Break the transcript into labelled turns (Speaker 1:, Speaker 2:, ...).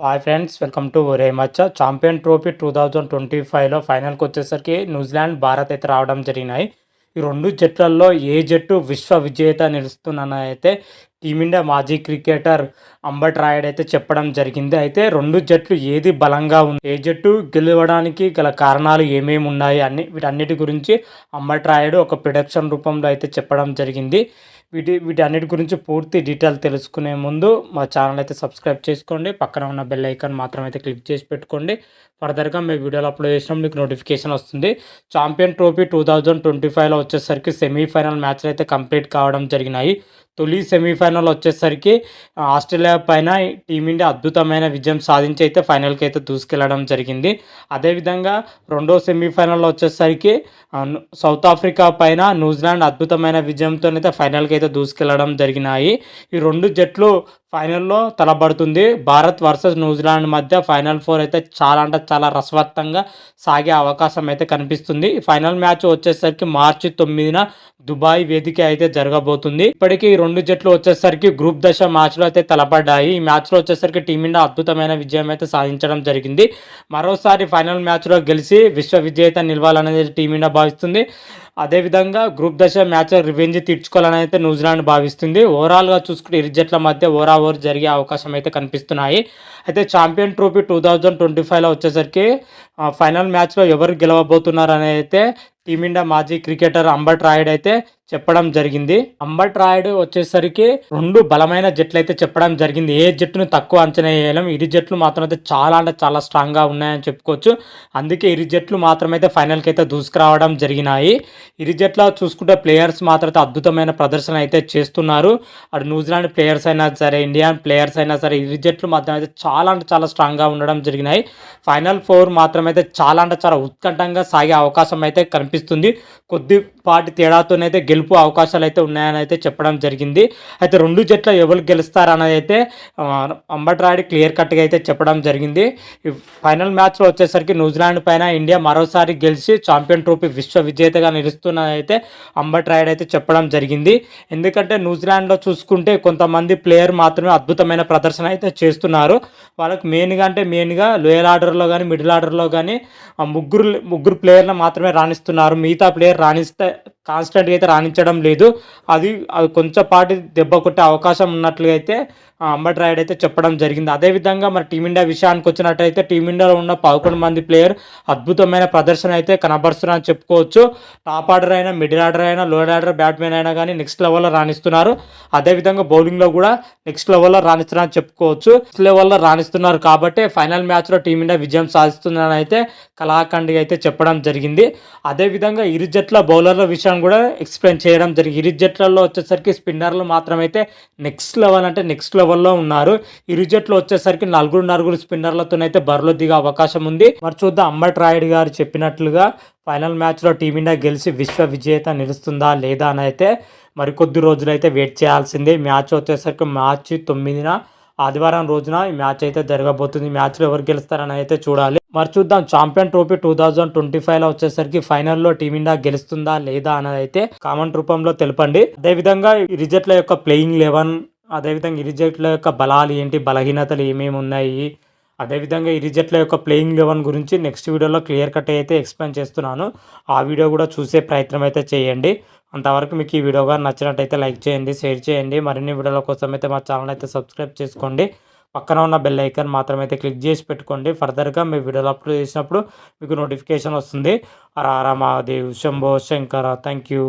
Speaker 1: Hi friends, welcome to ఒరే మచ్చ. Champion trophy 2025లో ఫైనల్కి వచ్చేసరికి న్యూజిలాండ్, భారత్ అయితే రావడం జరిగినాయి. ఈ రెండు జట్లలో ఏ జట్టు విశ్వ విజేత నిలుస్తుందని అయితే టీమిండియా మాజీ క్రికెటర్ అంబట్ రాయుడు అయితే చెప్పడం జరిగింది. అయితే రెండు జట్లు ఏది బలంగా ఉంది, ఏ జట్టు గెలవడానికి గల కారణాలు ఏమేమి ఉన్నాయి వీటన్నిటి గురించి అంబట్ రాయుడు ఒక ప్రొడక్షన్ రూపంలో అయితే చెప్పడం జరిగింది. వీటన్నిటి గురించి పూర్తి డీటెయిల్ తెలుసుకునే ముందు మా ఛానల్ అయితే సబ్స్క్రైబ్ చేసుకోండి. పక్కన ఉన్న బెల్ ఐకాన్ మాత్రం అయితే క్లిక్ చేసి పెట్టుకోండి. ఫర్దర్గా మీ వీడియోలో అప్లోడ్ చేసినప్పుడు మీకు నోటిఫికేషన్ వస్తుంది. ఛాంపియన్ ట్రోఫీ 2025లో వచ్చేసరికి సెమీఫైనల్ మ్యాచ్లు అయితే కంప్లీట్ కావడం జరిగినాయి. తొలి సెమీఫైనల్ వచ్చేసరికి ఆస్ట్రేలియా పైన టీమిండియా అద్భుతమైన విజయం సాధించి అయితే ఫైనల్కి అయితే దూసుకెళ్లడం జరిగింది. అదేవిధంగా రెండో సెమీఫైనల్లో వచ్చేసరికి సౌత్ ఆఫ్రికా పైన న్యూజిలాండ్ అద్భుతమైన విజయంతో అయితే ఫైనల్కి అయితే దూసుకెళ్లడం జరిగినాయి. ఈ రెండు జట్లు ఫైనల్లో తలబడుతుంది. భారత్ వర్సెస్ న్యూజిలాండ్ మధ్య ఫైనల్ 4 అయితే చాలా అంటే చాలా రసవత్తంగా సాగే అవకాశం అయితే కనిపిస్తుంది. ఫైనల్ మ్యాచ్ వచ్చేసరికి మార్చి 9న దుబాయ్ వేదిక అయితే జరగబోతుంది. ఇప్పటికీ ఈ రెండు జట్లు వచ్చేసరికి గ్రూప్ దశ మ్యాచ్లో అయితే తలపడ్డాయి. ఈ మ్యాచ్లో వచ్చేసరికి టీమిండియా అద్భుతమైన విజయం అయితే సాధించడం జరిగింది. మరోసారి ఫైనల్ మ్యాచ్లో గెలిచి విశ్వ విజేత నిలవాలనేది టీమిండియా భావిస్తుంది. అదేవిధంగా గ్రూప్ దశ మ్యాచ్ రివెంజ్ తీర్చుకోవాలని అయితే న్యూజిలాండ్ భావిస్తుంది. ఓవరాల్గా చూసుకుంటే ఇరు జట్ల మధ్య ఓవర్ జరిగే అవకాశం అయితే కనిపిస్తున్నాయి. అయితే ఛాంపియన్ ట్రోఫీ 2025లో వచ్చేసరికి ఫైనల్ మ్యాచ్లో ఎవరు గెలవబోతున్నారు అనేది అయితే టీమిండియా మాజీ క్రికెటర్ అంబట్ రాయుడు అయితే చెప్పడం జరిగింది. అంబట్ రాయుడు వచ్చేసరికి రెండు బలమైన జట్లు అయితే చెప్పడం జరిగింది. ఏ జట్టును తక్కువ అంచనా వేయలేం. ఇరు జట్లు మాత్రం అయితే చాలా అంటే చాలా స్ట్రాంగ్గా ఉన్నాయని చెప్పుకోవచ్చు. అందుకే ఇరు జట్లు మాత్రమైతే ఫైనల్కి అయితే దూసుకురావడం జరిగినాయి. ఇరు జట్ల చూసుకుంటే ప్లేయర్స్ మాత్రం అయితే అద్భుతమైన ప్రదర్శన అయితే చేస్తున్నారు. అటు న్యూజిలాండ్ ప్లేయర్స్ అయినా సరే, ఇండియన్ ప్లేయర్స్ అయినా సరే, ఇరు జట్లు మాత్రం అయితే చాలా అంటే చాలా స్ట్రాంగ్గా ఉండడం జరిగినాయి. ఫైనల్ 4 మాత్రమైతే చాలా అంటే చాలా ఉత్కంఠంగా సాగే అవకాశం అయితే కనిపిస్తుంది. కొద్దిపాటి తేడాతోనైతే గెలుపు అవకాశాలు అయితే ఉన్నాయని అయితే చెప్పడం జరిగింది. అయితే రెండు జట్ల ఎవరు గెలుస్తారనేది అయితే అంబట్ రాయుడు క్లియర్ కట్గా అయితే చెప్పడం జరిగింది. ఈ ఫైనల్ మ్యాచ్లో వచ్చేసరికి న్యూజిలాండ్ పైన ఇండియా మరోసారి గెలిచి ఛాంపియన్ ట్రోఫీ విశ్వ విజేతగా నిలుస్తున్నది అయితే అంబట్ రాయుడు అయితే చెప్పడం జరిగింది. ఎందుకంటే న్యూజిలాండ్లో చూసుకుంటే కొంతమంది ప్లేయర్ మాత్రమే అద్భుతమైన ప్రదర్శన అయితే చేస్తున్నారు. వాళ్ళకి మెయిన్గా లోయర్ ఆర్డర్లో కానీ మిడిల్ ఆర్డర్లో కానీ ముగ్గురు ప్లేయర్లు మాత్రమే రాణిస్తున్నారు. మిగతా ప్లేయర్ కాన్స్టెంట్గా అయితే రాణించడం లేదు. అది కొంచెం పాటి దెబ్బ కొట్టే అవకాశం ఉన్నట్లుగా అయితే అంబట్ రాయుడు అయితే చెప్పడం జరిగింది. అదేవిధంగా మరి టీమిండియా విషయానికి వచ్చినట్టయితే టీమిండియాలో ఉన్న 11 మంది ప్లేయర్ అద్భుతమైన ప్రదర్శన అయితే కనబరుస్తున్నారని చెప్పుకోవచ్చు. టాప్ ఆర్డర్ అయినా, మిడిల్ ఆర్డర్ అయినా, లోయర్ ఆర్డర్ బ్యాట్మెన్ అయినా కానీ నెక్స్ట్ లెవెల్లో రాణిస్తున్నారు. అదేవిధంగా బౌలింగ్లో కూడా నెక్స్ట్ లెవెల్లో రాణిస్తున్నారని చెప్పుకోవచ్చు. నెక్స్ట్ లెవెల్లో రాణిస్తున్నారు కాబట్టి ఫైనల్ మ్యాచ్లో టీమిండియా విజయం సాధిస్తుందని అయితే కళాఖండిగా అయితే చెప్పడం జరిగింది. అదేవిధంగా ఇరు జట్ల బౌలర్ల విషయాన్ని కూడా ఎక్స్ప్లెయిన్ చేయడం జరిగింది. ఇరు జట్లలో వచ్చేసరికి స్పిన్నర్లు మాత్రమైతే నెక్స్ట్ లెవెల్లో ఉన్నారు. ఇరు జట్లు వచ్చేసరికి నలుగురు స్పిన్నర్లతోనైతే బరిలో దిగే అవకాశం ఉంది. మరి చూద్దాం అంబట్ రాయుడు గారు చెప్పినట్లుగా ఫైనల్ మ్యాచ్లో టీమిండియా గెలిచి విశ్వ విజేత నిలుస్తుందా లేదా అని అయితే మరికొద్ది రోజులైతే వెయిట్ చేయాల్సిందే. మ్యాచ్ వచ్చేసరికి మార్చి 9న ఆదివారం రోజున ఈ మ్యాచ్ అయితే జరగబోతుంది. మ్యాచ్లో ఎవరు గెలుస్తారని అయితే చూడాలి. మరి చూద్దాం. ఛాంపియన్ ట్రోఫీ 2025లో వచ్చేసరికి ఫైనల్లో టీమిండియా గెలుస్తుందా లేదా అనేది అయితే కామెంట్ రూపంలో తెలపండి. అదేవిధంగా ఇరు జట్ల యొక్క ప్లేయింగ్ 11, అదేవిధంగా ఇరు జట్ల యొక్క బలాలు ఏంటి, బలహీనతలు ఏమేమి ఉన్నాయి, అదేవిధంగా ఇరు జట్ల యొక్క ప్లేయింగ్ 11 గురించి నెక్స్ట్ వీడియోలో క్లియర్ కట్ అయితే ఎక్స్ప్లెయిన్ చేస్తున్నాను. ఆ వీడియో కూడా చూసే ప్రయత్నం అయితే చేయండి. అంతవరకు మీకు ఈ వీడియో కానీ నచ్చినట్టయితే లైక్ చేయండి, షేర్ చేయండి. మరిన్ని వీడియోల కోసం అయితే మా ఛానల్ అయితే సబ్స్క్రైబ్ చేసుకోండి. పక్కన ఉన్న బెల్ ఐకాన్ మాత్రం అయితే క్లిక్ చేసి పెట్టుకోండి. ఫర్దర్గా మీ వీడియోలు అప్లోడ్ చేసినప్పుడు మీకు నోటిఫికేషన్ వస్తుంది. హర హర మహాదేవ్, శంభో శంకర. Thank you.